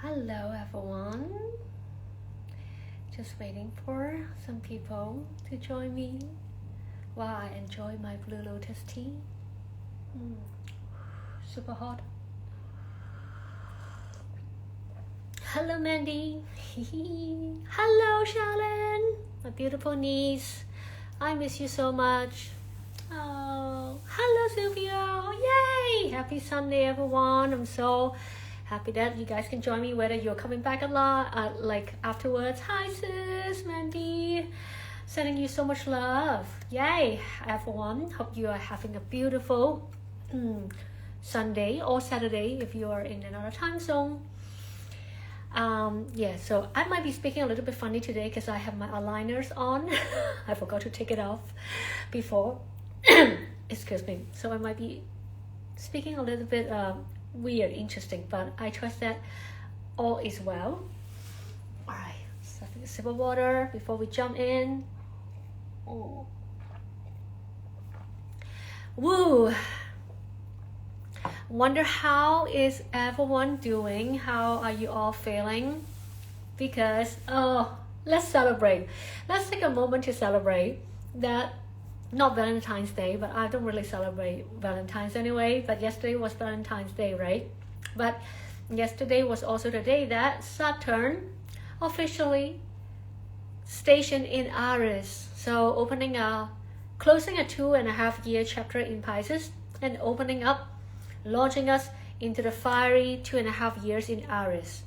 Hello everyone, just waiting for some people to join me while I enjoy my Blue Lotus tea. Super hot. Hello Mandy. Hello Sharon, my beautiful niece. I miss you so much. Oh, hello Sylvia. Yay, happy Sunday everyone. I'm so happy that you guys can join me, whether you're coming back a lot like afterwards. Hi sis Mandy, sending you so much love. Yay everyone, hope you are having a beautiful Sunday or Saturday if you are in another time zone. So I might be speaking a little bit funny today because I have my aligners on. I forgot to take it off before. Excuse me. So I might be speaking a little bit weird, interesting, but I trust that all is well. Alright, so I take a sip of water before we jump in. Oh. Woo! Wonder how is everyone doing? How are you all feeling? Because let's celebrate. Let's take a moment to celebrate that. Not Valentine's Day, but I don't really celebrate Valentine's anyway. But yesterday was Valentine's Day, right? But yesterday was also the day that Saturn officially stationed in Aries. So closing a 2.5 year chapter in Pisces and opening up, launching us into the fiery 2.5 years in Aries.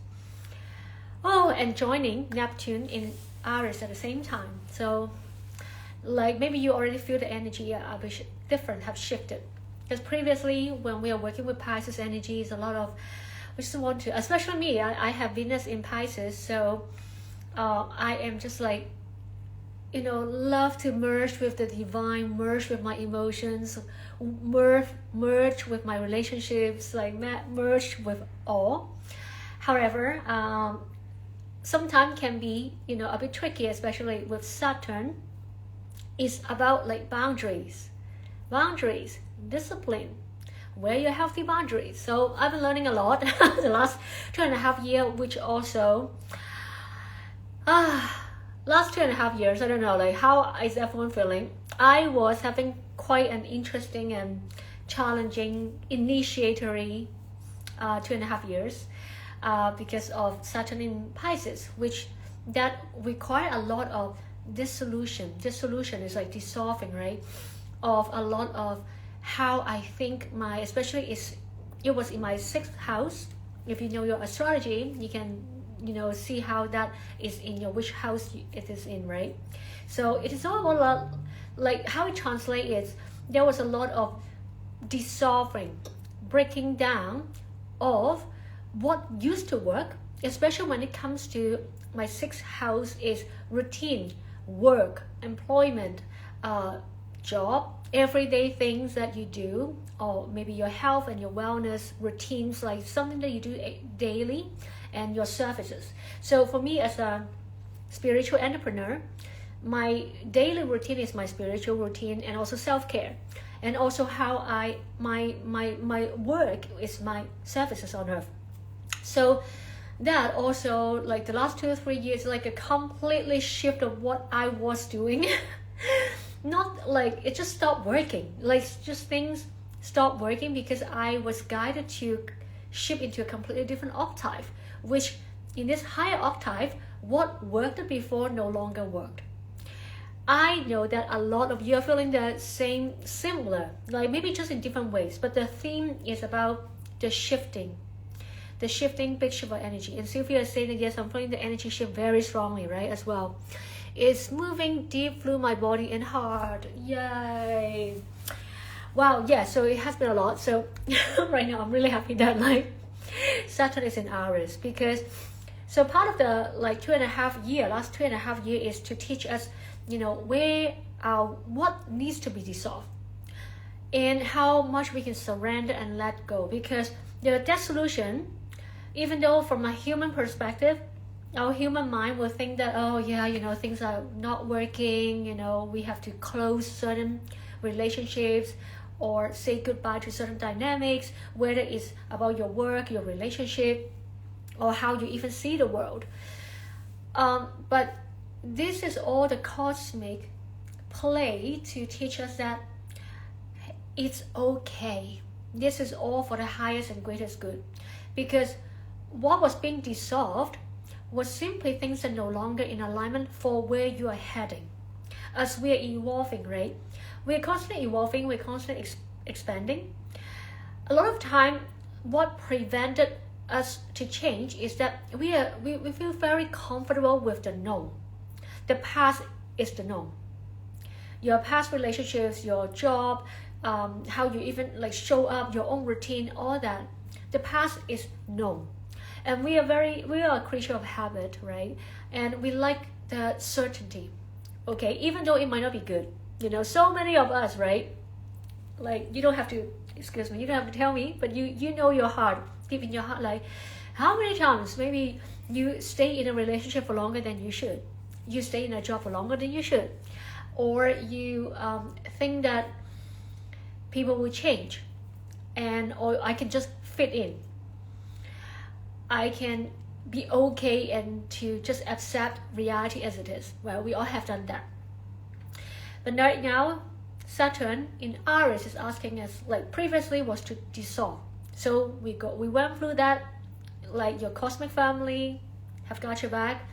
Oh, and joining Neptune in Aries at the same time. So like maybe you already feel the energy different, have shifted. Because previously when we are working with Pisces energies, a lot of, we just want to, especially me, I have Venus in Pisces, so I am just like, love to merge with the divine, merge with my emotions, merge with my relationships, like merge with all. However, sometimes can be, a bit tricky, especially with Saturn. It's about like boundaries, discipline, where your healthy boundaries. So I've been learning a lot the last 2.5 years, which also last 2.5 years, I don't know, like how is everyone feeling? I was having quite an interesting and challenging initiatory 2.5 years because of Saturn in Pisces, which that require a lot of dissolution is like dissolving, right, of a lot of how I think especially it was in my 6th house. If you know your astrology, you can see how that is in your which house it is in, right? So it is all about like how it translates is there was a lot of dissolving, breaking down of what used to work, especially when it comes to my 6th house is routine, work, employment, job, everyday things that you do, or maybe your health and your wellness routines, like something that you do daily, and your services. So for me as a spiritual entrepreneur, my daily routine is my spiritual routine and also self-care, and also how my work is my services on earth. So that also, like the last 2 or 3 years, like a completely shift of what I was doing. Not like it just stopped working, like just things stopped working because I was guided to shift into a completely different octave, which in this higher octave, what worked before no longer worked. I know that a lot of you are feeling the same, similar, like maybe just in different ways, but the theme is about the shifting big shift of energy. And Sylvia is saying that yes, I'm feeling the energy shift very strongly, right, as well. It's moving deep through my body and heart. Yay. Wow, yeah, so it has been a lot. So right now I'm really happy that like Saturn is in Aries, because so part of the like last 2.5 years is to teach us, where what needs to be dissolved and how much we can surrender and let go. Because the dissolution, even though from a human perspective, our human mind will think that, oh yeah, things are not working, we have to close certain relationships or say goodbye to certain dynamics, whether it's about your work, your relationship, or how you even see the world. But this is all the cosmic play to teach us that it's okay. This is all for the highest and greatest good. Because what was being dissolved was simply things that are no longer in alignment for where you are heading. As we are evolving, right? We're constantly evolving, we're constantly expanding. A lot of time, what prevented us to change is that we feel very comfortable with the known. The past is the known. Your past relationships, your job, how you even like show up, your own routine, all that. The past is known. And we are a creature of habit, right? And we like the certainty. Okay, even though it might not be good. You know, so many of us, right? Like you don't have to tell me, but you know your heart, deep in your heart, like how many times maybe you stay in a relationship for longer than you should. You stay in a job for longer than you should. Or you think that people will change, or I can just fit in. I can be okay and to just accept reality as it is. Well, we all have done that. But right now, Saturn in Aries is asking us, like previously was to dissolve. So we went through that, like your cosmic family have got your back,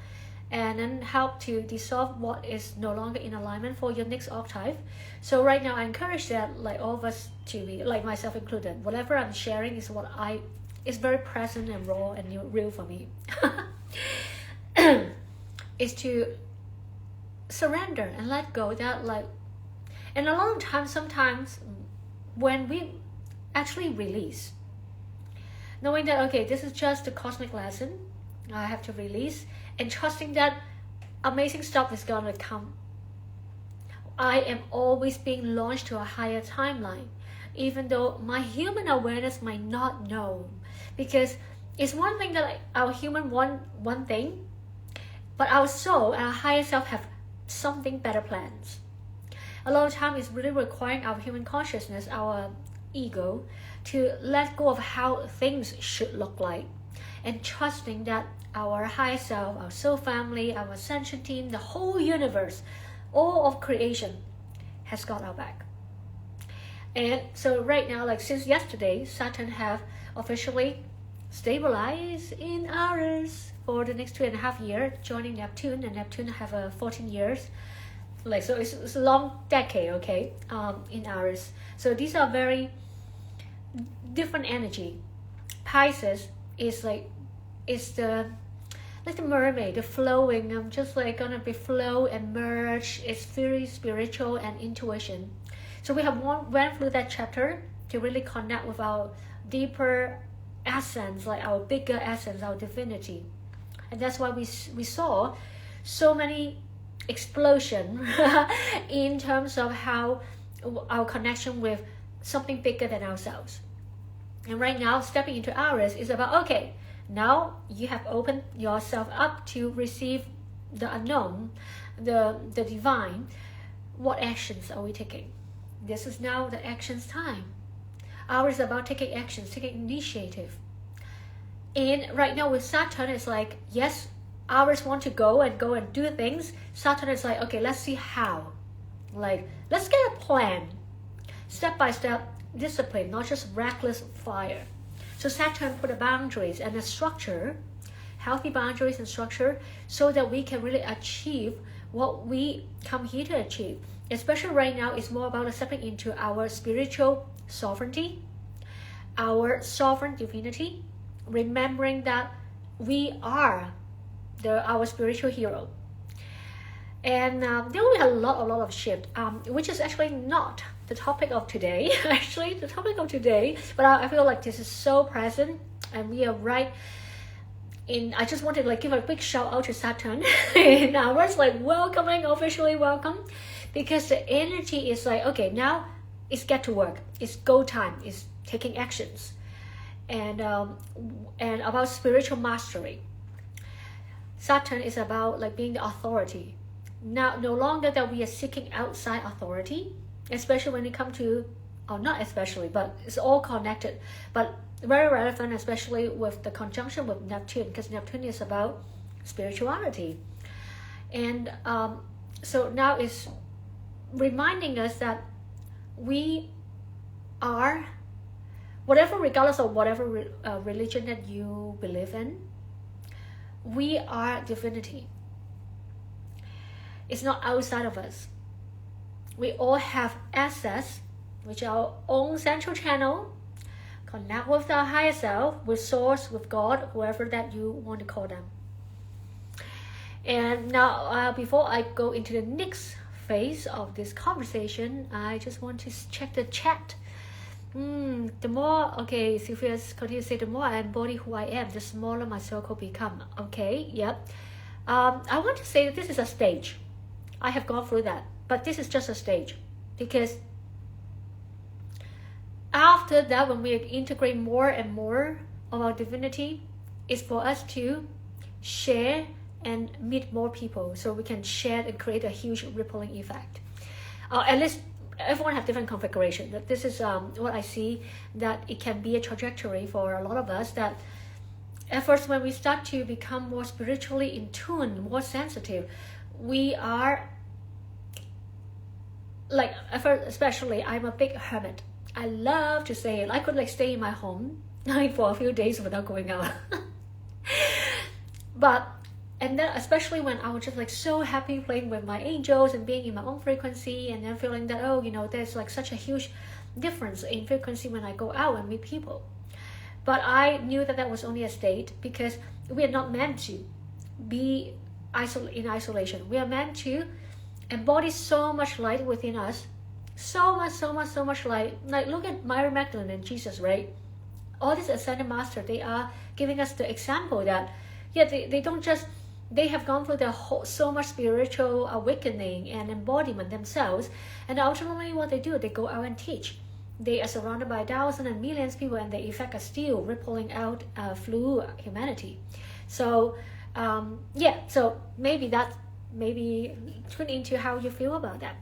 and then help to dissolve what is no longer in alignment for your next octave. So right now I encourage that, like all of us to be, like myself included, whatever I'm sharing is is very present and raw and real for me. Is to surrender and let go that, like, and a lot of times, sometimes when we actually release, knowing that, okay, this is just a cosmic lesson, I have to release, and trusting that amazing stuff is gonna come. I am always being launched to a higher timeline, even though my human awareness might not know. Because it's one thing that our human want one thing, but our soul, our higher self have something better plans. A lot of time it's really requiring our human consciousness, our ego, to let go of how things should look like, and trusting that our higher self, our soul family, our Ascension team, the whole universe, all of creation has got our back. And so right now, like since yesterday, Saturn have officially stabilized in Aries for the next 2.5 years, joining Neptune, and Neptune have 14 years. Like, so it's a long decade, okay, in Aries. So these are very different energy. Pisces is like, it's the mermaid, the flowing. I'm just like gonna be flow and merge. It's very spiritual and intuition. So we have went through that chapter to really connect with our deeper essence, like our bigger essence, our divinity. And that's why we saw so many explosion in terms of how our connection with something bigger than ourselves. And right now, stepping into Aries is about, okay, now you have opened yourself up to receive the unknown, the divine. What actions are we taking? This is now the actions time. Aries is about taking actions, taking initiative. And right now with Saturn, it's like, yes, Aries want to go and do things. Saturn is like, okay, let's see how. Like, let's get a plan. Step by step, discipline, not just reckless fire. So Saturn put the boundaries and a structure, healthy boundaries and structure, so that we can really achieve what we come here to achieve. Especially right now, it's more about stepping into our spiritual sovereignty, our sovereign divinity, remembering that we are our spiritual hero. And there will be a lot of shift, which is actually not the topic of today. Actually, the topic of today, but I feel like this is so present, and we are right in. I just wanted to like give a big shout out to Saturn. And I was like officially welcome, because the energy is like, okay, now it's get to work. It's go time. It's taking actions, and about spiritual mastery. Saturn is about like being the authority. Now, no longer that we are seeking outside authority, especially when it comes to or not especially, but it's all connected. But very relevant, especially with the conjunction with Neptune, because Neptune is about spirituality. And so now it's reminding us that we are, whatever, regardless of whatever religion that you believe in, we are divinity. It's not outside of us. We all have access, which is our own central channel, connect with our higher self, with source, with God, whoever that you want to call them. And now, before I go into the next phase of this conversation, I just want to check the chat. The more, okay, Sylvia continues to say, the more I embody who I am, the smaller my circle become. Okay, yep. I want to say that this is a stage. I have gone through that, but this is just a stage, because after that, when we integrate more and more of our divinity, it's for us to share and meet more people, so we can share and create a huge rippling effect. At least everyone have different configuration. This is what I see, that it can be a trajectory for a lot of us, that at first when we start to become more spiritually in tune, more sensitive, we are like, at first, especially, I'm a big hermit. I love to say it. I could like stay in my home for a few days without going out. But and then especially when I was just like so happy playing with my angels and being in my own frequency, and then feeling that, oh, you know, there's like such a huge difference in frequency when I go out and meet people. But I knew that that was only a state, because we are not meant to be in isolation. We are meant to embody so much light within us, so much light. Like, look at Mary Magdalene and Jesus, right? All these ascended masters, they are giving us the example that, yeah, they don't just, they have gone through their whole, so much spiritual awakening and embodiment themselves, and ultimately what they do, they go out and teach. They are surrounded by thousands and millions of people, and the effect is still rippling out through humanity. So so maybe tune into how you feel about that.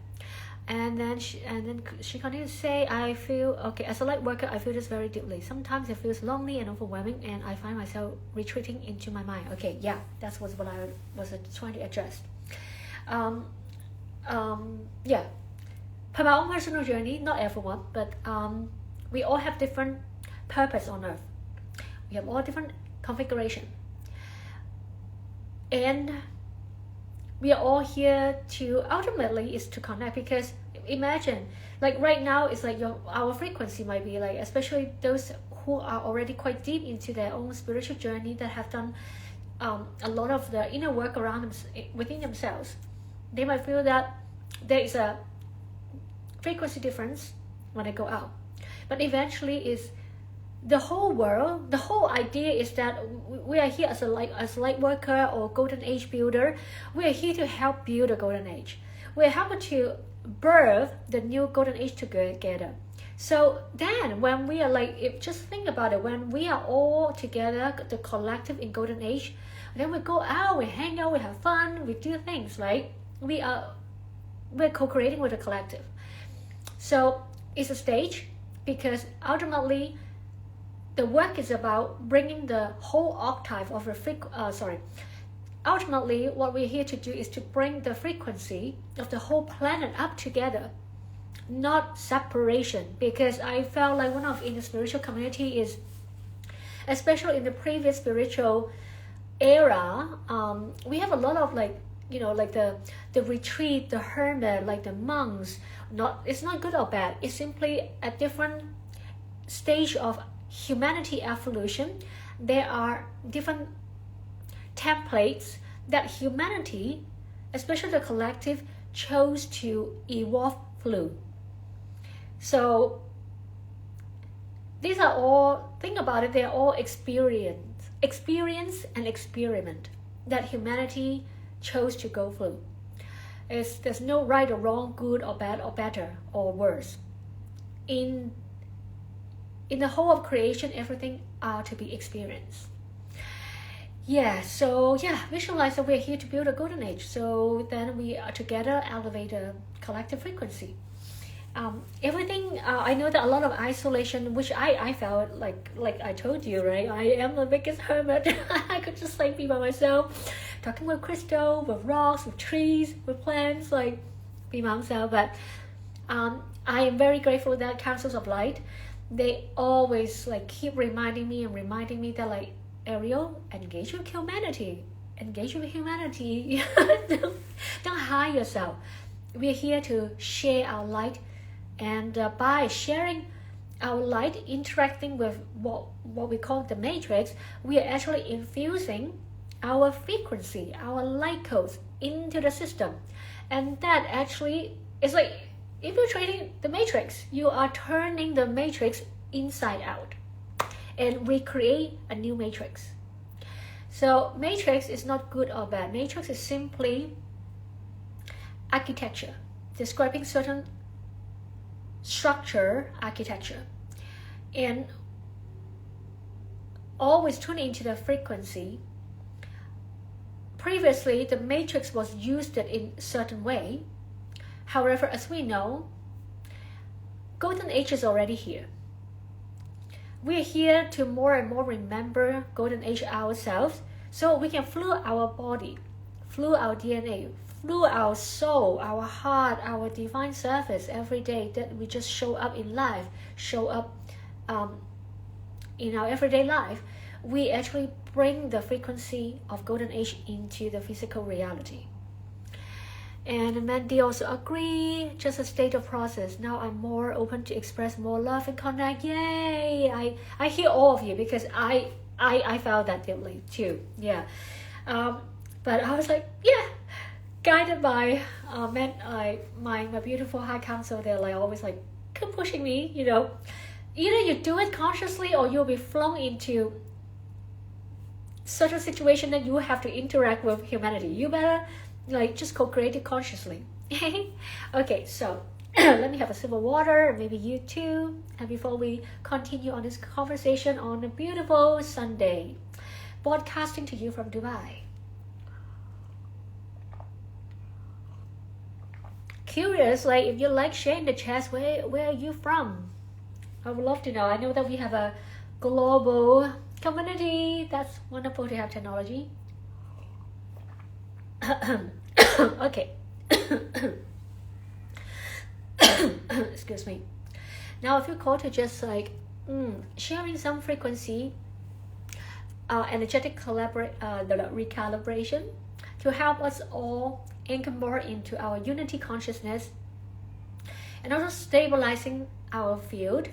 And then she continued to say, I feel, okay, as a light worker, I feel this very deeply. Sometimes it feels lonely and overwhelming, and I find myself retreating into my mind. Okay, yeah, that's what I was trying to address. Yeah, per my own personal journey, not everyone, but we all have different purpose on earth. We have all different configuration. And we are all here to, ultimately, is to connect. Because imagine, like right now, it's like our frequency might be like, especially those who are already quite deep into their own spiritual journey, that have done a lot of the inner work around them, within themselves. They might feel that there is a frequency difference when they go out. But eventually, is the whole world, the whole idea is that we are here as a light worker or golden age builder. We are here to help build a golden age. We are helping to birth the new golden age together. So then when we are like, just think about it, when we are all together, the collective in golden age, then we go out, we hang out, we have fun, we do things, right? We're co-creating with the collective. So it's a stage, because ultimately the work is about bringing the whole octave of the ultimately what we're here to do is to bring the frequency of the whole planet up together, not separation. Because I felt like in the spiritual community is, especially in the previous spiritual era, we have a lot of like the retreat, the hermit, like the monks. It's not good or bad, it's simply a different stage of humanity evolution. There are different templates that humanity, especially the collective, chose to evolve through. So these are all, think about it, they're all experience and experiment that humanity chose to go through. There's no right or wrong, good or bad or better or worse. In the whole of creation, everything are to be experienced. Yeah, so visualize that we're here to build a golden age. So then we are together elevate a collective frequency. everything, I know that a lot of isolation, which I felt like I told you, right? I am the biggest hermit. I could just like be by myself, talking with crystal, with rocks, with trees, with plants, like be by myself. But I am very grateful that Councils of Light, they always like keep reminding me that like, Ariel, engage with humanity. Engage with humanity. Don't hide yourself. We're here to share our light, and by sharing our light, interacting with what we call the matrix, we are actually infusing our frequency, our light codes into the system. And that actually is like infiltrating the matrix. You are turning the matrix inside out and recreate a new matrix. So matrix is not good or bad. Matrix is simply architecture, describing certain structure, architecture, and always tune into the frequency. Previously, the matrix was used in a certain way. However, as we know, Golden Age is already here. We're here to more and more remember Golden Age ourselves, so we can flow our body, flow our DNA, flow our soul, our heart, our divine service every day, that we just show up in life, show up in our everyday life. We actually bring the frequency of Golden Age into the physical reality. And Mandy also agree, just a state of process. Now I'm more open to express more love and connect. Yay! I hear all of you, because I felt that deeply too. Yeah. But I was like, yeah, guided by my beautiful high council. They're like always like keep pushing me, you know. Either you do it consciously, or you'll be flung into such a situation that you have to interact with humanity. You better like just co-create it consciously. Okay, so let me have a sip of water, maybe you too. And before we continue on this conversation on a beautiful Sunday, broadcasting to you from Dubai. Curious, like if you like sharing the chat, where are you from? I would love to know. I know that we have a global community. That's wonderful to have technology. Okay. Excuse me. Now if you call to just like sharing some frequency, energetic recalibration to help us all anchor more into our unity consciousness, and also stabilizing our field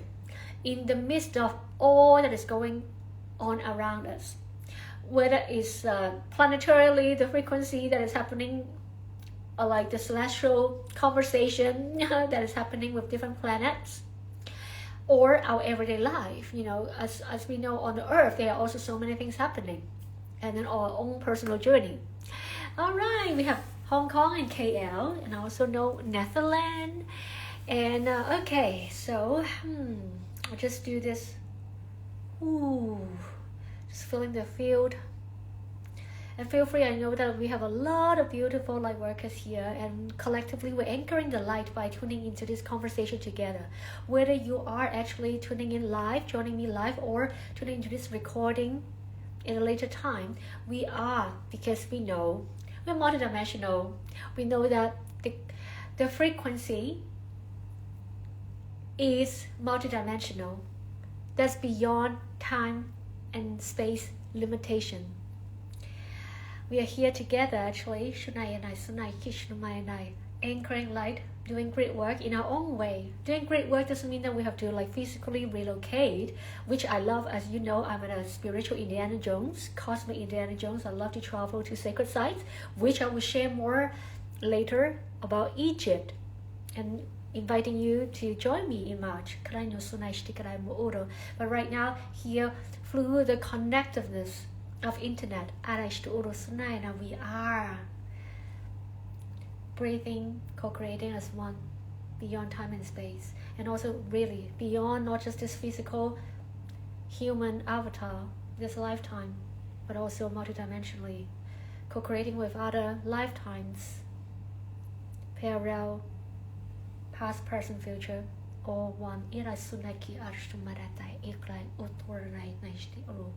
in the midst of all that is going on around us, whether it's planetarily the frequency that is happening, or like the celestial conversation that is happening with different planets, or our everyday life. You know, as we know, on the earth there are also so many things happening, and then our own personal journey. All right, we have Hong Kong and KL, and I also know Netherlands. And okay, so I'll just do this. Ooh, just feeling the field. And feel free, I know that we have a lot of beautiful light workers here, and collectively we're anchoring the light by tuning into this conversation together. Whether you are actually tuning in live, joining me live, or tuning into this recording in a later time, we are, because we know we're multidimensional. We know that the frequency is multidimensional. That's beyond time and space limitation. We are here together actually, Shunai and I, Sunai, Kishnumai and I, anchoring light, doing great work in our own way. Doing great work doesn't mean that we have to like physically relocate, which I love. As you know, I'm a spiritual Indiana Jones, cosmic Indiana Jones. I love to travel to sacred sites, which I will share more later about Egypt, and inviting you to join me in March. But right now, here through the connectiveness of internet, we are breathing, co-creating as one, beyond time and space, and also really beyond not just this physical human avatar, this lifetime, but also multidimensionally, co-creating with other lifetimes, parallel past, present, future, all one. Ira sunaki arshtumaratai ikrai utorai nashti uru.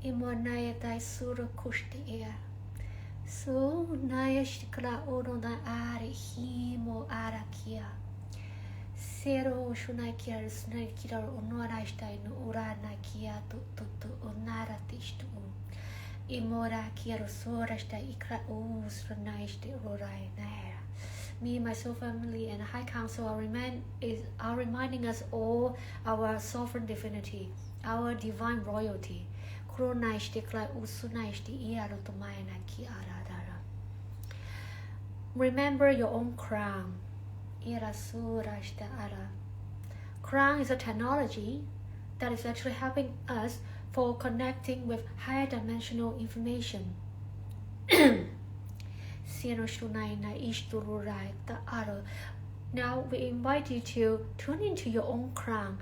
Imonaya sura kushti air. So nayashikla oro na are himo arakia. Zero shunakia snakira onorashtai no urana kia to onara tishtu. Imora kiro sorashta ikra usranashti rorai naira. Me, my soul family, and High Council are reminding us all our sovereign divinity, our divine royalty. Remember your own crown. Crown is a technology that is actually helping us for connecting with higher dimensional information. Now we invite you to tune into your own crown,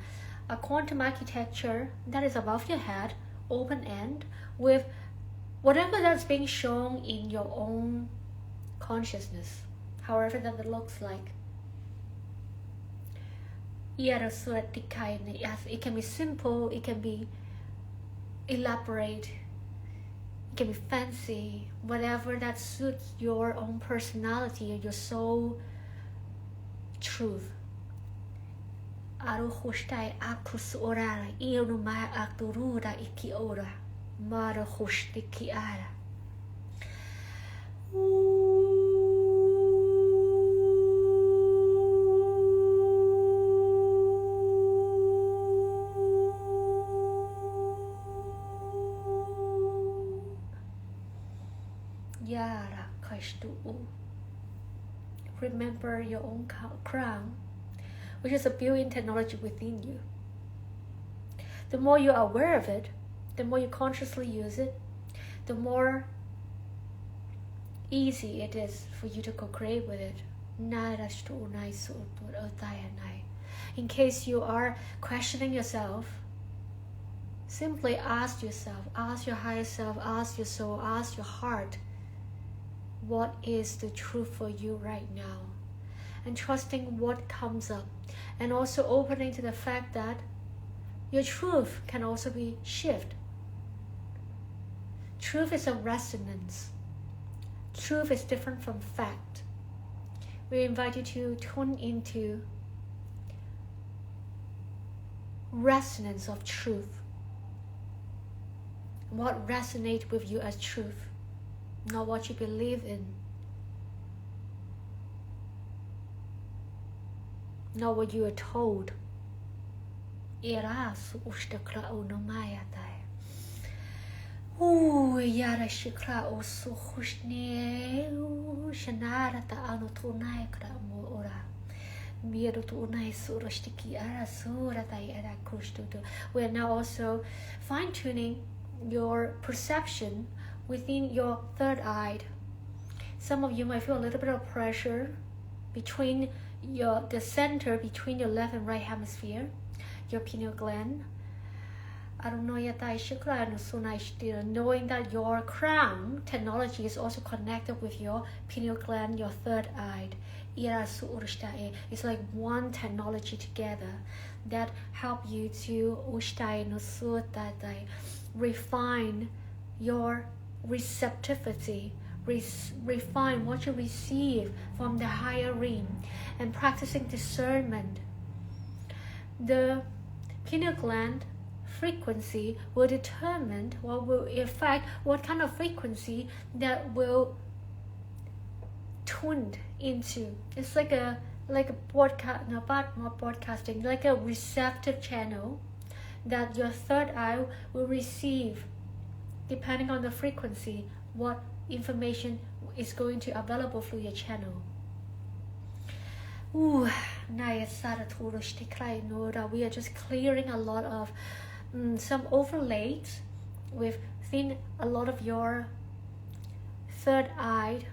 a quantum architecture that is above your head, open end, with whatever that's being shown in your own consciousness, however that it looks like. It can be simple, it can be elaborate, it can be fancy, whatever that suits your own personality and your soul truth. Aruhushtai akus orara iunuma akturura iki ora maruhushtiki ara. Yara kashtu. Remember your own crown, which is a built-in technology within you. The more you are aware of it, the more you consciously use it, the more easy it is for you to co-create with it. In case you are questioning yourself, simply ask yourself, ask your higher self, ask your soul, ask your heart, what is the truth for you right now? And trusting what comes up, and also opening to the fact that your truth can also be shifted. Truth is a resonance. Truth is different from fact. We invite you to tune into resonance of truth. What resonates with you as truth, not what you believe in, not what you are told. Eras ustakra onomayatai. Yara shikra osu hushne shanarata anotunai kra ora. Mirutunai surashtiki ara suratai ara kushtutu. We are now also fine-tuning your perception within your third eye. Some of you might feel a little bit of pressure between the center between your left and right hemisphere, your pineal gland. Knowing that your crown technology is also connected with your pineal gland, your third eye. It's like one technology together that help you to refine your receptivity, refine what you receive from the higher realm, and practicing discernment. The pineal gland frequency will determine what kind of frequency that will tuned into. It's like a broadcast, not broadcasting, like a receptive channel that your third eye will receive depending on the frequency, what information is going to available through your channel. We are just clearing a lot of some overlays within a lot of your third eye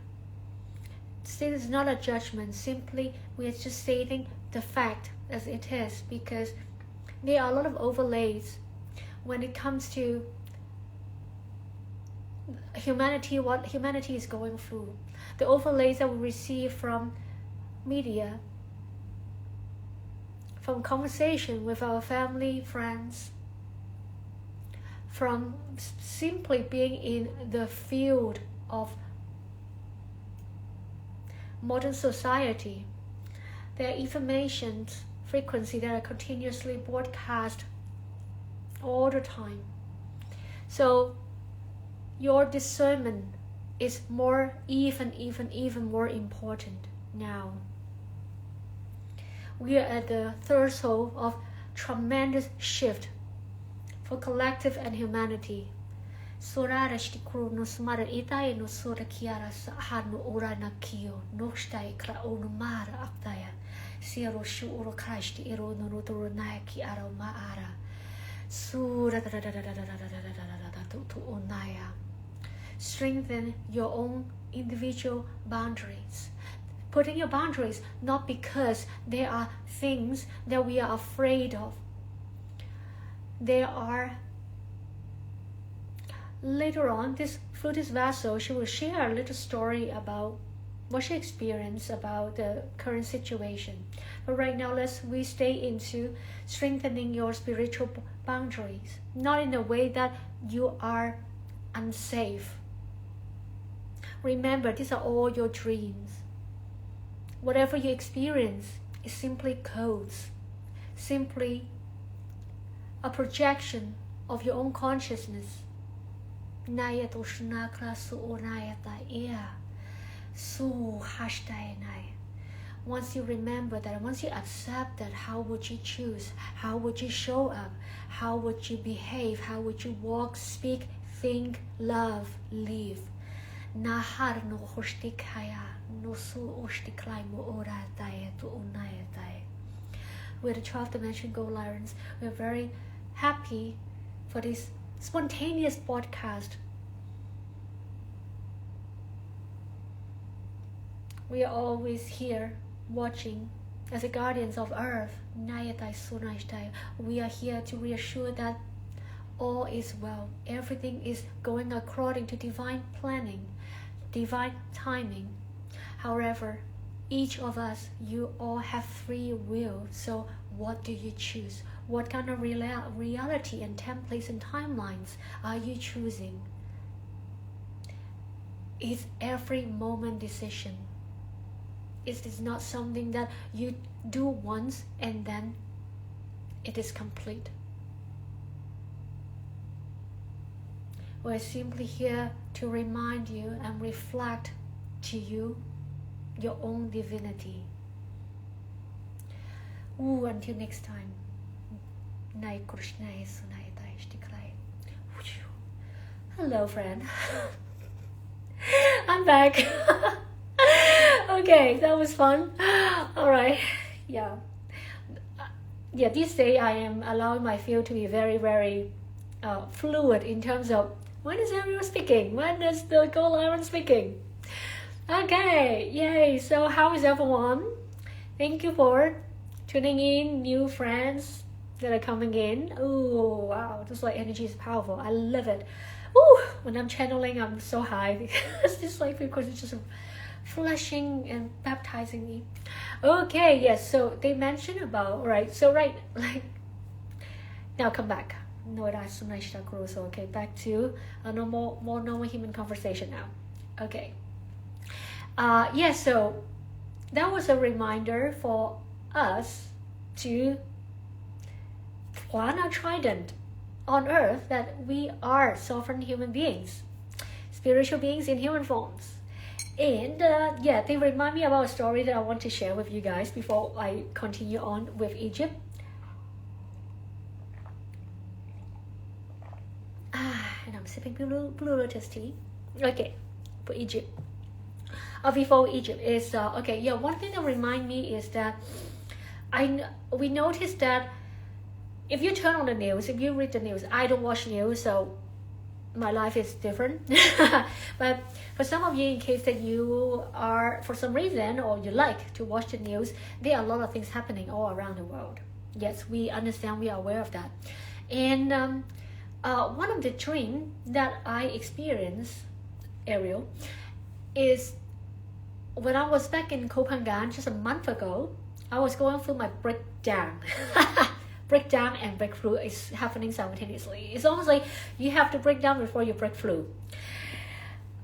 This is not a judgment. Simply, we are just stating the fact as it is, because there are a lot of overlays when it comes to humanity, what humanity is going through. The overlays that we receive from media, from conversation with our family, friends, from simply being in the field of modern society. There are information frequency that are continuously broadcast all the time. So your discernment is more even more important now. We are at the threshold of tremendous shift for collective and humanity. Sorara shtikru no smara itai no sora kiara sa no ora na kio no stai kra ono mara aptaya siro shu oro krashti ero no rotoro na ki ara maara sura to onaya. Strengthen your own individual boundaries. Putting your boundaries not because there are things that we are afraid of. There are, later on, through this vessel, she will share a little story about what she experienced about the current situation. But right now, we stay into strengthening your spiritual boundaries, not in a way that you are unsafe. Remember, these are all your dreams. Whatever you experience is simply codes, simply a projection of your own consciousness. Once you remember that, once you accept that, how would you choose? How would you show up? How would you behave? How would you walk, speak, think, love, live? Nahar no hoshtikaya no su oshtiklai mo ora dae to unaya dae. We're the 12th dimension Gold Lyrans. We're very happy for this spontaneous podcast. We are always here watching as the guardians of Earth. We are here to reassure that all is well. Everything is going according to divine planning, divine timing. However, each of us, you all have free will. So what do you choose? What kind of reality and templates and timelines are you choosing? It's every moment decision. It is not something that you do once and then it is complete. We're simply here to remind you and reflect to you your own divinity. Until next time. Hello, friend. I'm back. Okay, that was fun. All right. Yeah, this day I am allowing my field to be very fluid in terms of when is Ariel speaking, when is the Gold Lyran speaking. Okay, yay. So how is everyone? Thank you for tuning in, new friends that are coming in. Oh wow, this like energy is powerful. I love it. Ooh, when I'm channeling, I'm so high because this like frequency is just flushing and baptizing me. Okay, yes. So they mentioned about like now come back. No, that's nice. So okay, back to a more normal human conversation now. Okay. So that was a reminder for us to plant a trident on Earth that we are sovereign human beings, spiritual beings in human forms. And they remind me about a story that I want to share with you guys before I continue on with Egypt. And I'm sipping blue lotus tea. Okay, for Egypt. Before Egypt is one thing that remind me is that we noticed that if you turn on the news, if you read the news, I don't watch news, so my life is different. But for some of you, in case that you are, for some reason, or you like to watch the news, there are a lot of things happening all around the world. Yes, we understand, we are aware of that. And one of the dreams that I experienced, Ariel, is when I was back in Copenhagen just a month ago. I was going through my breakdown. Breakdown and breakthrough is happening simultaneously. It's almost like you have to break down before you break through.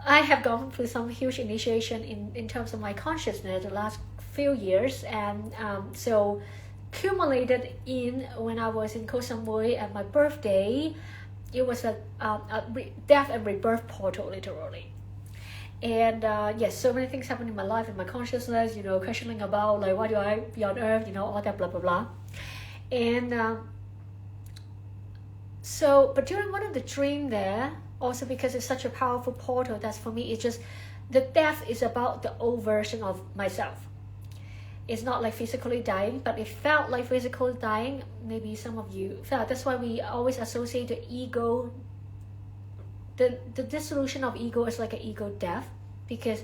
I have gone through some huge initiation in terms of my consciousness the last few years, and so accumulated in when I was in Koh Samui at my birthday, it was a death and rebirth portal, literally. And yes, so many things happen in my life, in my consciousness, questioning about like, why do I be on earth, all that blah blah blah. And so, but during one of the dream there, also because it's such a powerful portal, that's for me, it's just the death is about the old version of myself. It's not like physically dying, but it felt like physically dying. Maybe some of you felt. That's why we always associate the ego, the dissolution of ego is like an ego death, because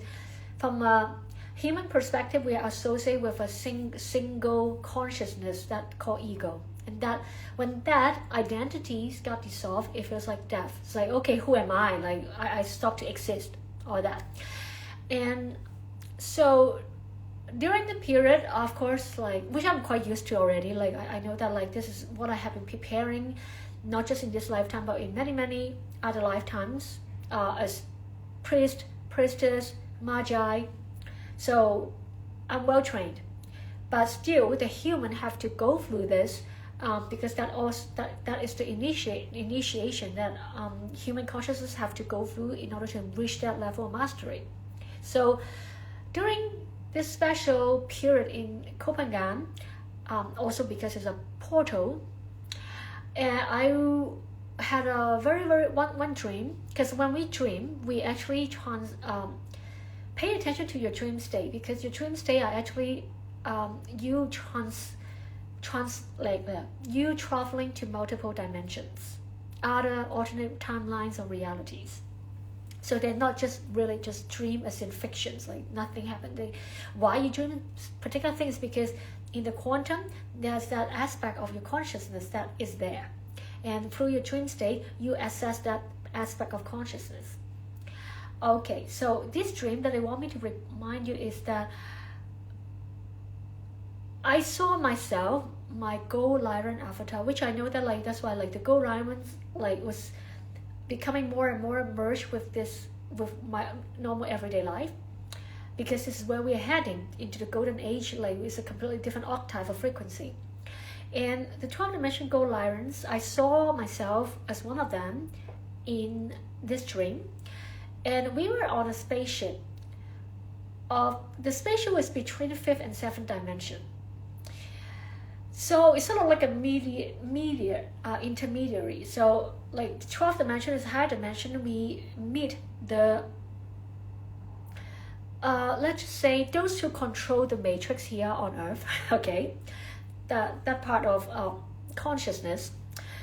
from a human perspective, we are associated with a single consciousness that called ego. And that when that identities got dissolved, it feels like death. It's like, okay, who am I? Like I stopped to exist, all that. And so during the period, of course, like, which I'm quite used to already, like I know that like this is what I have been preparing, not just in this lifetime, but in many other lifetimes, as priest, priestess, magi. So I'm well trained, but still the human have to go through this, because that is the initiation that human consciousness have to go through in order to reach that level of mastery. So during this special period in Copenhagen, also because it's a portal, I had a very one dream, because when we dream, we actually pay attention to your dream state, because your dream state are actually you you traveling to multiple dimensions, other alternate timelines or realities. So they're not just really just dream as in fictions, like nothing happened. Why you dream particular things? Because in the quantum, there's that aspect of your consciousness that is there. And through your dream state, you assess that aspect of consciousness. Okay, so this dream that I want me to remind you is that I saw myself, my Gold Lyran avatar, which I know that like that's why like the Gold Lyrans like was becoming more and more merged with my normal everyday life, because this is where we are heading into the golden age. Like it's a completely different octave of frequency. And the 12th dimension Gold Lyrans, I saw myself as one of them in this dream, and we were on a spaceship. The spaceship was between 5th and 7th dimension. So it's sort of like a intermediary. So like the 12th dimension is a higher dimension. We meet the let's just say those who control the matrix here on Earth. Okay, that part of consciousness.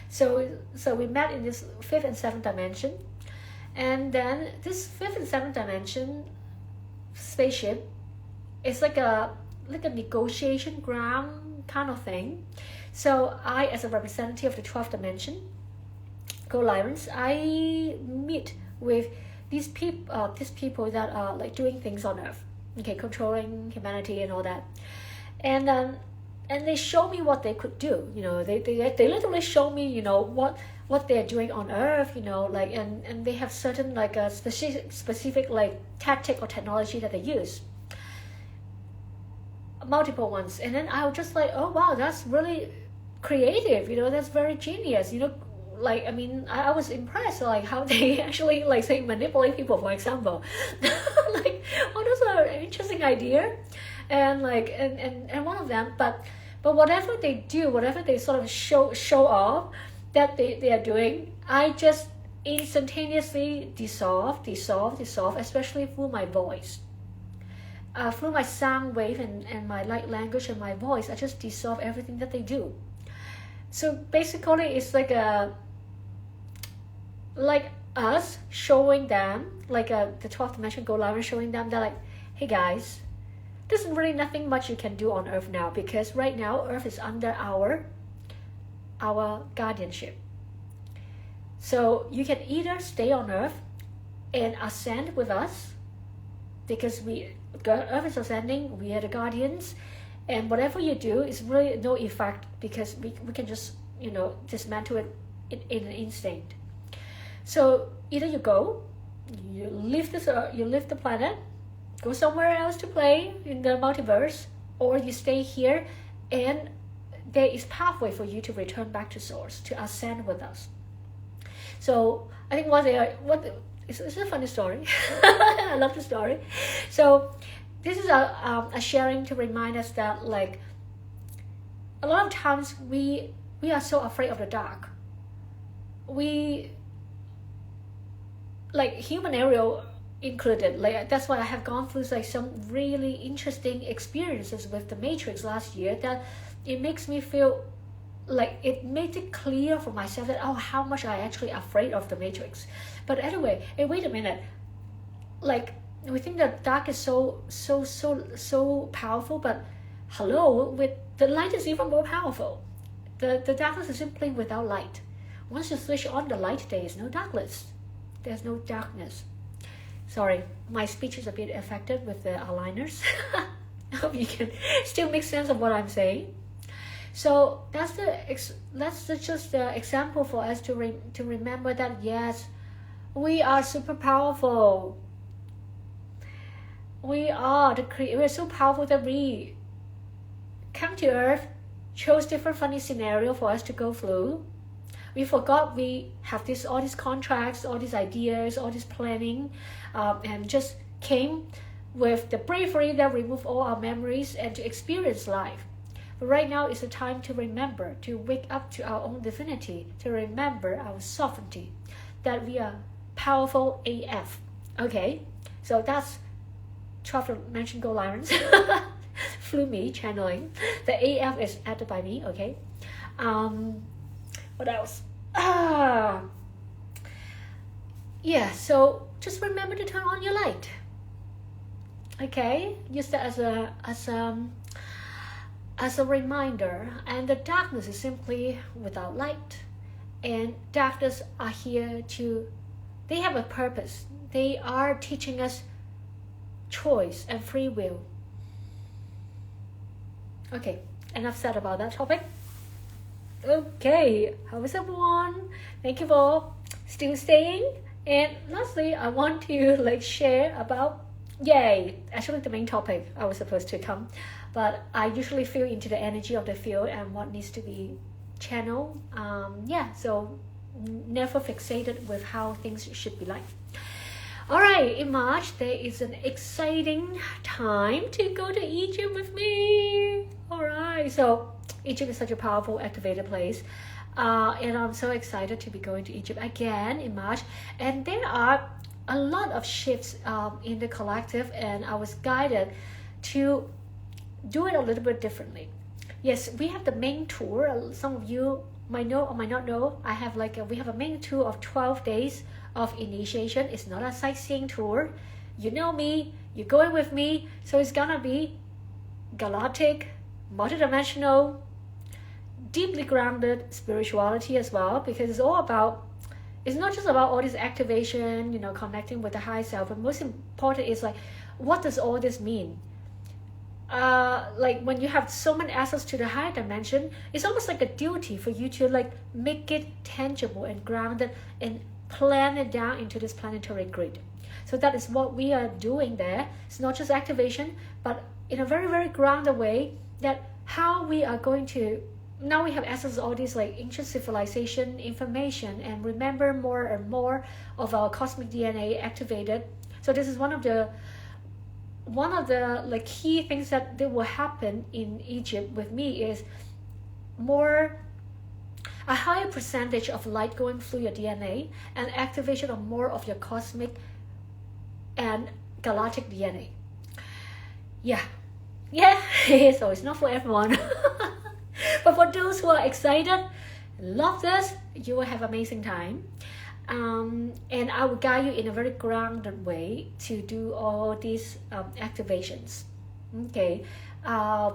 So we met in this 5th and 7th dimension, and then this 5th and 7th dimension spaceship is like a negotiation ground kind of thing. So I, as a representative of the 12th dimension, Gold Lyrans, I meet with these people that are like doing things on Earth, okay, controlling humanity and all that, and they show me what they could do. They literally show me, what they're doing on Earth, like, and they have certain like a specific like tactic or technology that they use. Multiple ones, and then I was just like, oh wow, that's really creative, that's very genius, like, I mean, I was impressed, like how they actually like say manipulate people, for example. Like, oh, that's an interesting idea. And like and one of them, but whatever they do, whatever they sort of show off that they are doing, I just instantaneously dissolve, especially through my voice. Through my sound wave and my light language and my voice, I just dissolve everything that they do. So basically, it's like like us showing them, like the 12th dimension Gold Lyrans showing them that like, hey guys, there's really nothing much you can do on Earth now, because right now Earth is under our guardianship. So you can either stay on Earth and ascend with us, because Earth is ascending, we are the guardians, and whatever you do is really no effect, because we can just, you know, dismantle it in an instant. So either you go, you leave the planet, go somewhere else to play in the multiverse, or you stay here, and there is pathway for you to return back to source, to ascend with us. So I think it's a funny story. I love the story. So this is a sharing to remind us that like a lot of times we are so afraid of the dark. We, like human Ariel included, like that's why I have gone through like some really interesting experiences with the Matrix last year, that it makes me feel like it made it clear for myself that how much I actually afraid of the Matrix. But anyway, wait a minute, like we think that dark is so powerful, but hello, with the light is even more powerful. The darkness is simply without light. Once you switch on the light, there is no darkness. There's no darkness. Sorry, my speech is a bit affected with the aligners. I hope you can still make sense of what I'm saying. So that's just the example for us to remember that yes, we are super powerful. We're so powerful that we come to Earth, chose different funny scenario for us to go through. We forgot we have all these contracts, all these ideas, all this planning, and just came with the bravery that remove all our memories and to experience life. But right now is the time to remember, to wake up to our own divinity, to remember our sovereignty, that we are powerful AF. Okay, so that's 12th dimension Gold Lyrans. Flew me channeling. The AF is added by me. Okay. What else? Yeah, so just remember to turn on your light. Okay, use that as a reminder. And the darkness is simply without light, and darkness are here they have a purpose. They are teaching us choice and free will. Okay, enough said about that topic. Okay, how is everyone? Thank you for still staying. And lastly, I want to share about actually the main topic I was supposed to come, but I usually feel into the energy of the field and what needs to be channeled. So never fixated with how things should be like. Alright, in March there is an exciting time to go to Egypt with me. Alright, so Egypt is such a powerful activated place, and I'm so excited to be going to Egypt again in March. And there are a lot of shifts in the collective, and I was guided to do it a little bit differently. Yes, we have the main tour. Some of you might know or might not know. We have a main tour of 12 days of initiation. It's not a sightseeing tour. You know me, you're going with me, so it's gonna be galactic, multidimensional, deeply grounded spirituality as well, because it's not just about all this activation, connecting with the high self, but most important is what does all this mean? When you have so many access to the higher dimension, it's almost like a duty for you to make it tangible and grounded and plan it down into this planetary grid. So that is what we are doing there. It's not just activation, but in a very, very grounded way, that how we are going to, now we have access to all these ancient civilization information and remember more and more of our cosmic DNA activated. So this is one of the key things that will happen in Egypt with me is a higher percentage of light going through your DNA and activation of more of your cosmic and galactic DNA. So it's not for everyone. But for those who are excited, love this, you will have amazing time. And I will guide you in a very grounded way to do all these activations. Okay,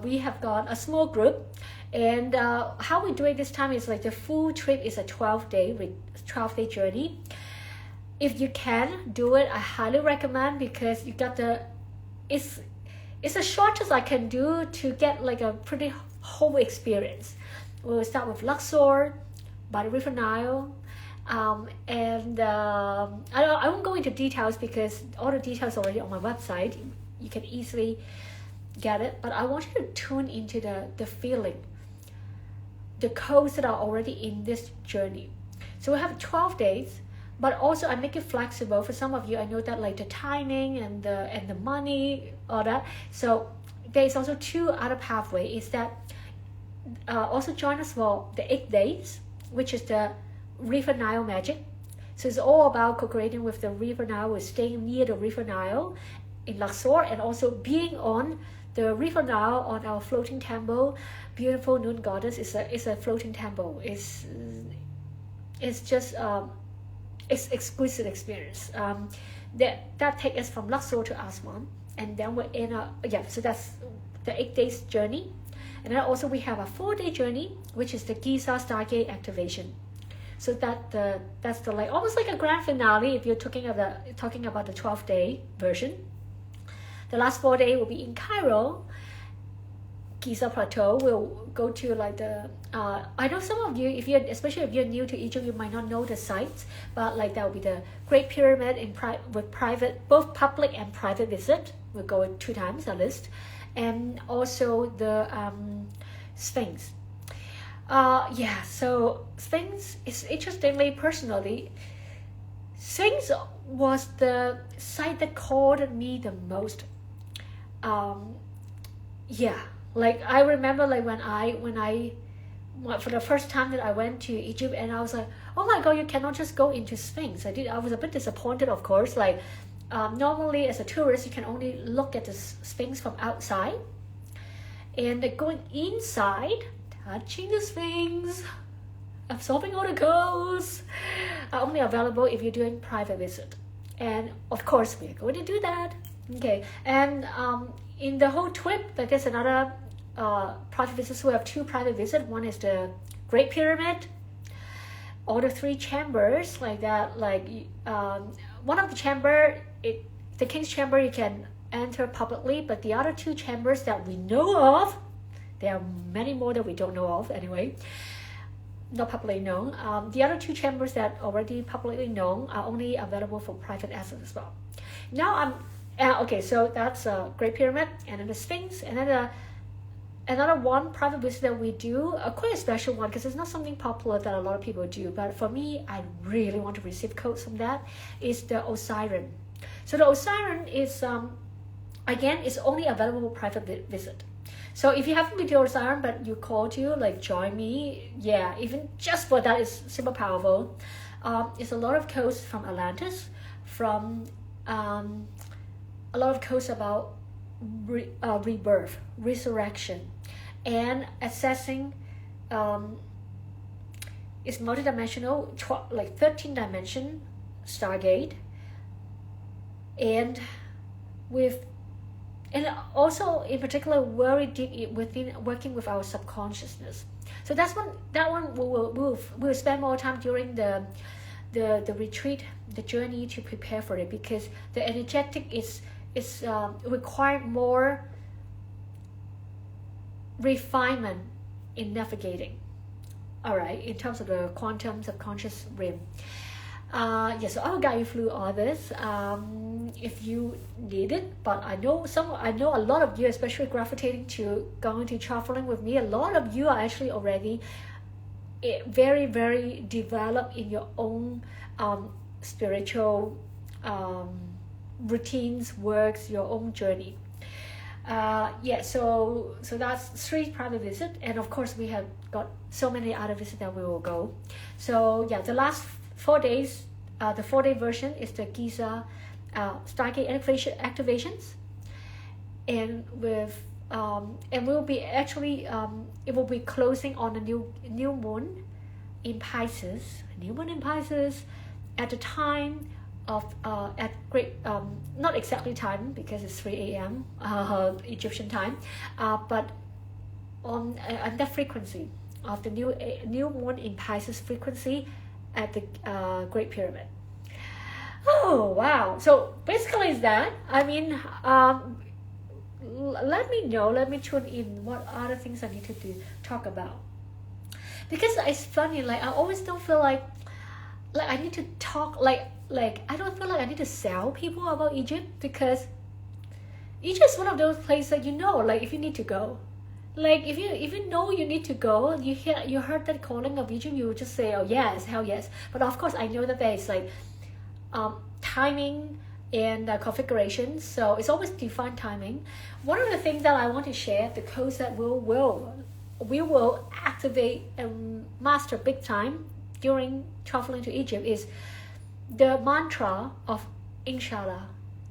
we have got a small group, and how we do it this time is like the full trip is a 12-day journey. If you can do it, I highly recommend, because you got it's the shortest I can do to get like a pretty whole experience. We'll start with Luxor by the River Nile. I won't go into details because all the details are already on my website. You can easily get it, but I want you to tune into the feeling, the codes that are already in this journey. So we have 12 days, but also I make it flexible. For some of you, I know that like the timing and the money, all that. So there's also 2 other pathways. Is that also join us for the 8 days, which is the River Nile magic. So it's all about co-creating with the River Nile, with staying near the River Nile in Luxor, and also being on the River Nile on our floating temple. Beautiful Noon Goddess is a floating temple. It's just it's exquisite experience. That takes us from Luxor to Aswan, and then we're in so that's the 8 days journey. And then also we have a 4-day journey, which is the Giza Stargate activation. So that's the like almost like a grand finale if you're talking about the 12-day version. The last 4 days will be in Cairo, Giza Plateau. We'll go to like the I know some of you, especially if you're new to Egypt, you might not know the sites, but like that will be the Great Pyramid with private, both public and private visit. We'll go 2 times at least, and also the Sphinx. So Sphinx is interestingly, personally, Sphinx was the site that called me the most. Like I remember like when I for the first time that I went to Egypt, and I was like, oh my god, you cannot just go into Sphinx. I was a bit disappointed, of course. Like normally as a tourist, you can only look at the Sphinx from outside, and going inside, touching the Sphinx, absorbing all the codes, are only available if you're doing private visit. And of course, we're going to do that. Okay, and in the whole trip, there's another private visits. We have 2 private visits. One is the Great Pyramid, all the 3 chambers like that. Like one of the chamber, the King's Chamber, you can enter publicly, but the other 2 chambers that we know of, there are many more that we don't know of anyway, not publicly known. The other 2 chambers that already publicly known are only available for private access as well. Now okay, so that's Great Pyramid, and then the Sphinx, and then another one private visit that we do, quite a special one, because it's not something popular that a lot of people do, but for me, I really want to receive codes from that, is the Osiris. So the Osiris is, again, it's only available for private visit. So if you haven't been to Osiris, but you call to like join me, yeah, even just for that is super powerful. It's a lot of codes from Atlantis, from a lot of codes about rebirth, resurrection, and accessing. It's multidimensional, like 13-dimension Stargate, and also in particular very deep within working with our subconsciousness. So that one we'll spend more time during the retreat, the journey, to prepare for it, because the energetic is require more refinement in navigating. All right, in terms of the quantum subconscious realm. So I will guide you through all this if you need it. But I know a lot of you, especially gravitating to going to traveling with me, a lot of you are actually already very, very developed in your own spiritual routines, works, your own journey. So that's 3 private visits, and of course we have got so many other visits that we will go. So the last 4 days, the 4-day version is the Giza Stargate activations, and with and we'll be actually it will be closing on a new moon in Pisces. at the time of at great not exactly time because it's 3 a.m. Egyptian time, but on that frequency of the new moon in Pisces frequency at the Great Pyramid. Oh wow! So basically, is that, I mean, let me tune in what other things I need to talk about, because it's funny, like I always don't feel like I need to talk like I don't feel like I need to sell people about Egypt, because Egypt is one of those places that, you know, like if you need to go, like if you know you need to go, you heard that calling of Egypt, you would just say, oh yes, hell yes. But of course I know that there is like timing and configuration, so it's always divine timing. One of the things that I want to share, the codes that we will activate and master big time during traveling to Egypt, is the mantra of inshallah.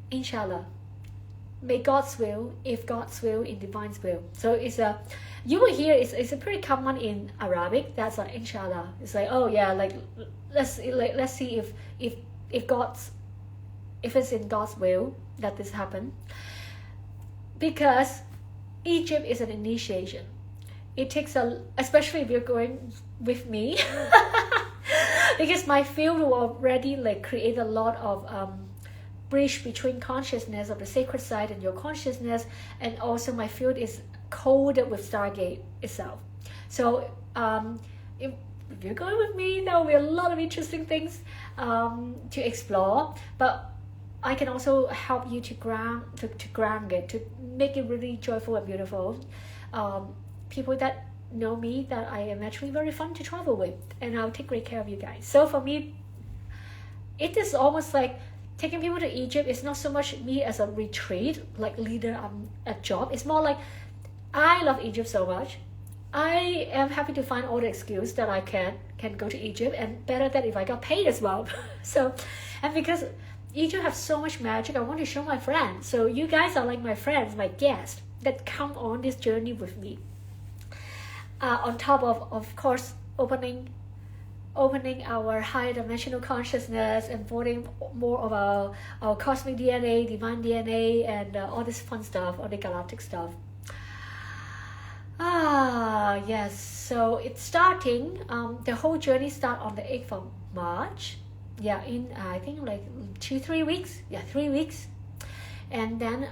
Inshallah, may God's will, if God's will, in divine's will. So it's a, you will hear it's a pretty common in Arabic. That's like inshallah. It's like, oh yeah, like let's see if God's, if it's in God's will that this happen. Because Egypt is an initiation. It takes especially if you're going with me, because my field will already like create a lot of bridge between consciousness of the sacred side and your consciousness, and also my field is coded with Stargate itself. So if you're going with me, there will be a lot of interesting things to explore, but I can also help you to ground it, to make it really joyful and beautiful. People that know me, that I am actually very fun to travel with, and I'll take great care of you guys. So for me, it is almost like taking people to Egypt is not so much me as a retreat, like leader, a job. It's more like I love Egypt so much. I am happy to find all the excuse that I can go to Egypt, and better that if I got paid as well. So, and because Egypt has so much magic, I want to show my friends. So you guys are like my friends, my guests that come on this journey with me. On top of course, opening our higher dimensional consciousness and putting more of our cosmic DNA, divine DNA, and all this fun stuff, all the galactic stuff. Yes, so it's starting, the whole journey start on the 8th of March. Yeah, in I think like 3 weeks. Yeah, 3 weeks. And then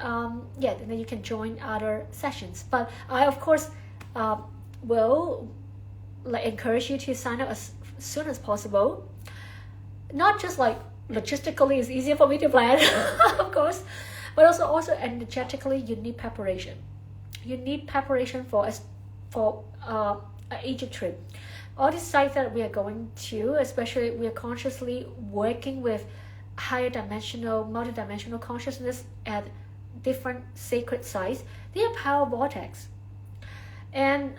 then you can join other sessions. But I of course will like encourage you to sign up as soon as possible. Not just like logistically it's easier for me to plan, of course, but also energetically you need preparation. You need preparation for an Egypt trip. All these sites that we are going to, especially we are consciously working with higher dimensional, multidimensional consciousness at different sacred sites. They are power vortex, and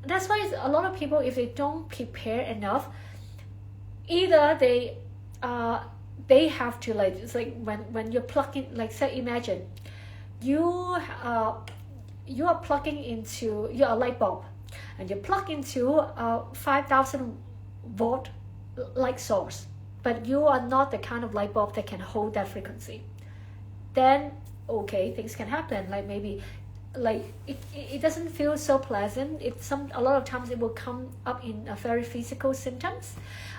that's why a lot of people, if they don't prepare enough, either they have to like, it's like when you're plugging, like say imagine you are plugging into, you're a light bulb and you plug into a 5,000 volt light source, but you are not the kind of light bulb that can hold that frequency. Then okay, things can happen, like maybe like it doesn't feel so pleasant. A lot of times it will come up in a very physical symptoms,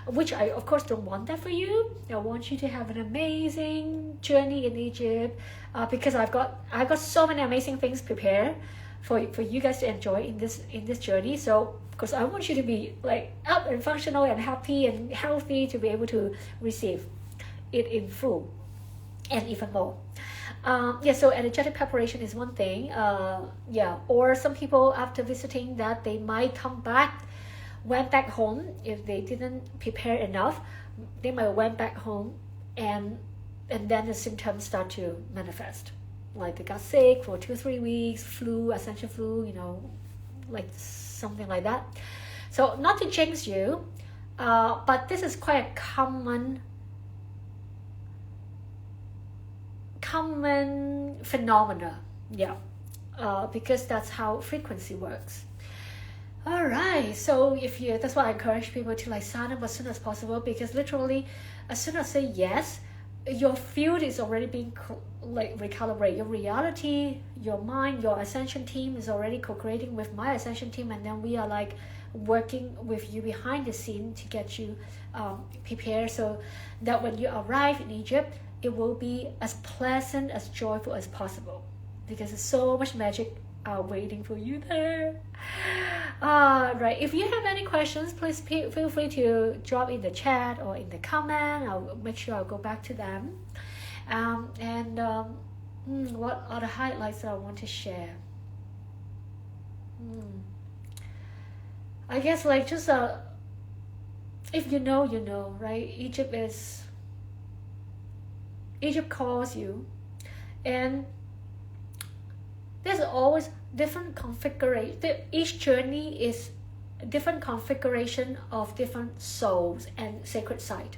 which I of course don't want that for you. I want you to have an amazing journey in Egypt, because I've got so many amazing things prepared for you guys to enjoy in this journey. So because I want you to be like up and functional and happy and healthy to be able to receive it in full and even more. So energetic preparation is one thing. Or some people after visiting that, they might went back home if they didn't prepare enough. They might went back home and then the symptoms start to manifest. Like they got sick for 2-3 weeks, flu, Ascension flu, like something like that. So not to jinx you, but this is quite a common phenomena, because that's how frequency works. All right, so that's why I encourage people to like sign up as soon as possible, because literally as soon as I say yes, your field is already being like recalibrated. Your reality, your mind, your Ascension team is already co-creating with my Ascension team, and then we are like working with you behind the scene to get you prepared, so that when you arrive in Egypt, it will be as pleasant, as joyful as possible, because there's so much magic waiting for you there. Right, if you have any questions, please feel free to drop in the chat or in the comment. I'll make sure I'll go back to them. What are the highlights that I want to share? I guess like just if you know, right? Egypt calls you, and there's always different configuration. Each journey is a different configuration of different souls and sacred site.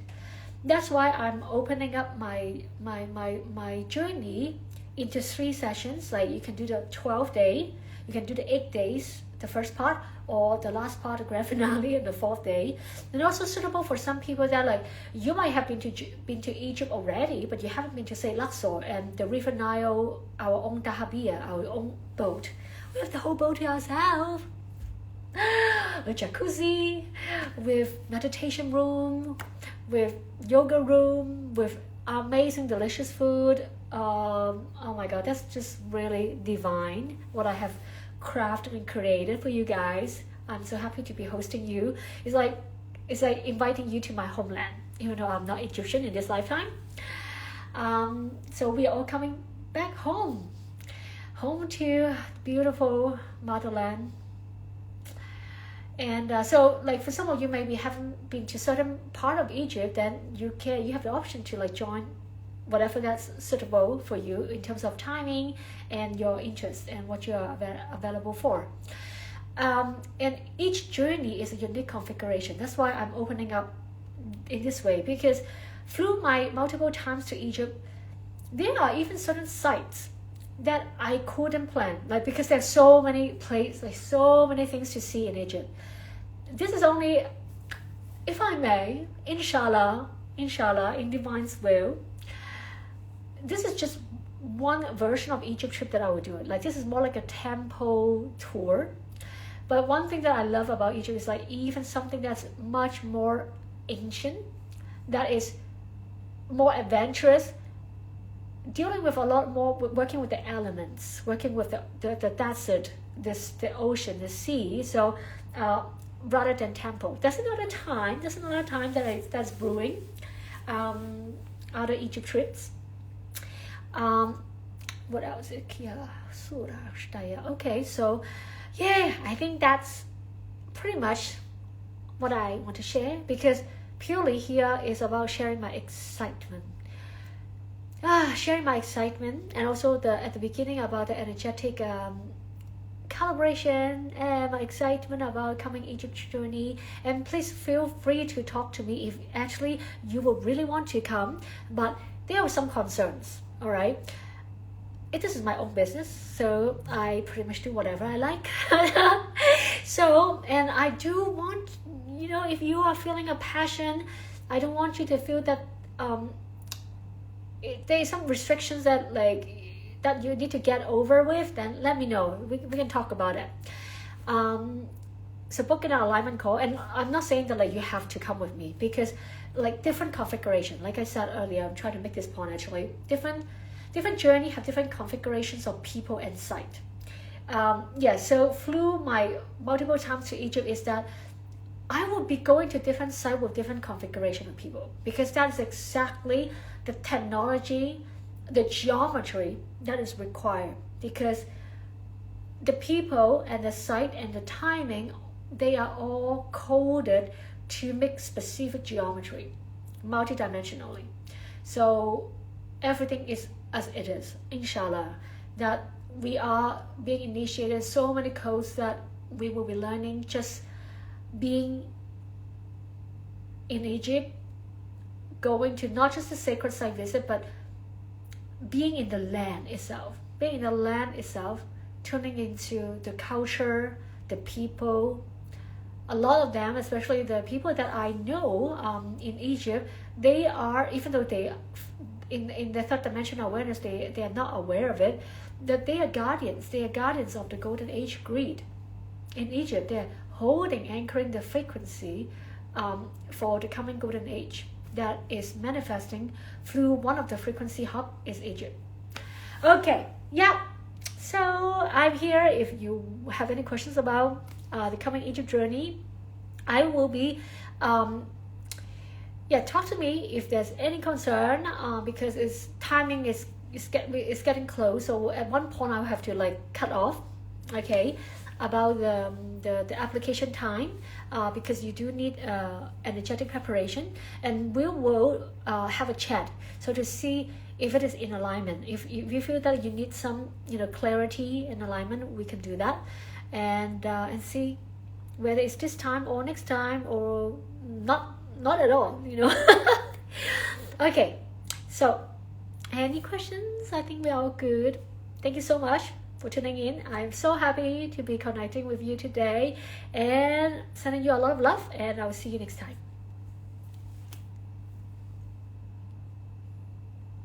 That's why I'm opening up my journey into 3 sessions. Like you can do the 12-day, you can do the 8 days, the first part, or the last part, the grand finale, and the 4th day. And also suitable for some people that like you might have been to Egypt already, but you haven't been to say Luxor and the River Nile, our own dahabiya, our own boat. We have the whole boat to ourselves. With jacuzzi, with meditation room, with yoga room, with amazing delicious food. Oh my god, that's just really divine what I have crafted and created for you guys. I'm so happy to be hosting you. It's like inviting you to my homeland, even though I'm not Egyptian in this lifetime. So we are all coming back home to beautiful motherland. And so like for some of you maybe haven't been to certain part of Egypt, then you have the option to like join whatever that's suitable for you in terms of timing and your interest and what you're available for. And each journey is a unique configuration. That's why I'm opening up in this way, because through my multiple times to Egypt, there are even certain sites that I couldn't plan, like because there's so many places, like so many things to see in Egypt. This is only, if I may, inshallah, in divine's will, this is just one version of Egypt trip that I would do it. Like this is more like a temple tour. But one thing that I love about Egypt is like even something that's much more ancient, that is more adventurous, dealing with a lot more, working with the elements, working with the desert, the ocean, the sea. So rather than temple, that's another time that's brewing other Egypt trips. What else? Okay, so yeah, I think that's pretty much what I want to share, because purely here is about sharing my excitement. Sharing my excitement, and also at the beginning about the energetic calibration and my excitement about coming Egypt journey. And please feel free to talk to me if actually you would really want to come, but there are some concerns. All right, this is my own business, so I pretty much do whatever I like. So, and I do want, if you are feeling a passion, I don't want you to feel that there's some restrictions that you need to get over with. Then let me know. We can talk about it. So book an alignment call, and I'm not saying that you have to come with me, because different configuration. Like I said earlier, I'm trying to make this point actually. Different journey have different configurations of people and site. So through my multiple times to Egypt is that I will be going to different sites with different configuration of people, because that's exactly the technology, the geometry that is required. Because the people and the site and the timing, they are all coded to make specific geometry, multidimensionally. So everything is as it is, inshallah, that we are being initiated so many codes that we will be learning just being in Egypt, going to not just the sacred site visit, but being in the land itself, turning into the culture, the people. A lot of them, especially the people that I know in Egypt, they are, even though they in the third dimensional awareness, they are not aware of it, that they are guardians of the golden age grid. In Egypt, they're holding, anchoring the frequency for the coming golden age that is manifesting through one of the frequency hub is Egypt. Okay, yeah, so I'm here. If you have any questions about the coming Egypt journey, I will be talk to me if there's any concern, because it's timing is getting close. So at one point I'll have to like cut off, okay, about the application time, because you do need energetic preparation, and we will have a chat so to see if it is in alignment. If you feel that you need some clarity and alignment, we can do that, and see whether it's this time or next time or not at all, Okay, so any questions? I think we're all good. Thank you so much for tuning in. I'm so happy to be connecting with you today, and sending you a lot of love, and I'll see you next time.